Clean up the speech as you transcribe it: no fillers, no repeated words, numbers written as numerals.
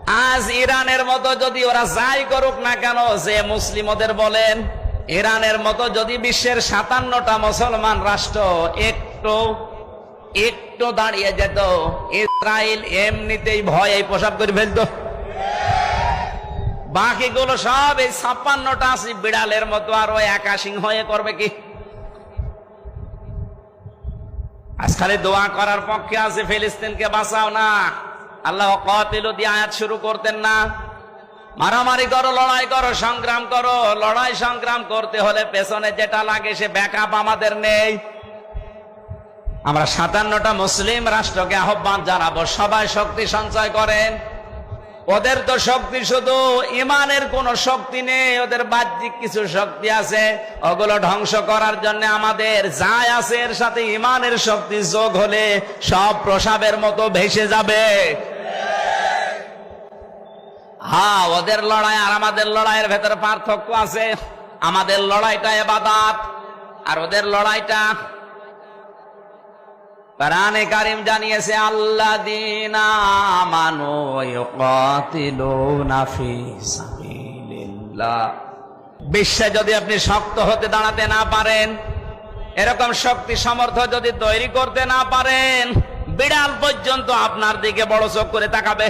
আজ ইরানের মতো যদি ওরা যাই করুক না কেন, যে মুসলিম ওদের বলেন, ইরানের মতো যদি বিশ্বের 57টা মুসলমান রাষ্ট্র একটু দাঁড়িয়ে যেত, ইসরায়েল এমনিতেই ভয়ে প্রসাব করে ফেলতো। বাকিগুলো সব এই 56টা বিড়ালের মতো আর ওই একা সিংহ হয়ে করবে কি? আজ খালি দোয়া করার পক্ষে আছে ফিলিস্তিনকে বাঁচাও না, আল্লাহ কাতিলু দিয়ে আয়াত শুরু করতেন না? মারামারি করো, লড়াই করো, সংগ্রাম করো। লড়াই সংগ্রাম করতে হলে পেছনে যেটা লাগে সে ব্যাকআপ আমাদের নেই। আমরা 57টা মুসলিম রাষ্ট্রকে আহ্বান জানাবো, সবাই শক্তি সঞ্চয় করেন। ওদের তো শক্তি শুধু ইমানের কোন শক্তি নেই, ওদের বাহ্যিক কিছু শক্তি আছে, ওগুলো ধ্বংস করার জন্য আমাদের যাই আছে এর সাথে ইমানের শক্তি যোগ হলে সব প্রসাবের মতো ভেসে যাবে। হ্যাঁ, ওদের লড়াই আর আমাদের লড়াইয়ের ভেতরে পার্থক্য আছে। আমাদের লড়াইটা ইবাদত আর ওদের লড়াইটা, কোরআনে কারীম জানিয়েছে, আল্লাযীনা আমানু ইউকাতিলুনা ফি সাবিলিল্লাহ। বিশ্বে যদি আপনি শক্ত হতে দাঁড়াতে না পারেন, এরকম শক্তি সামর্থ্য যদি তৈরি করতে না পারেন, বিড়াল পর্যন্ত আপনার দিকে বড় চোখ করে তাকাবে।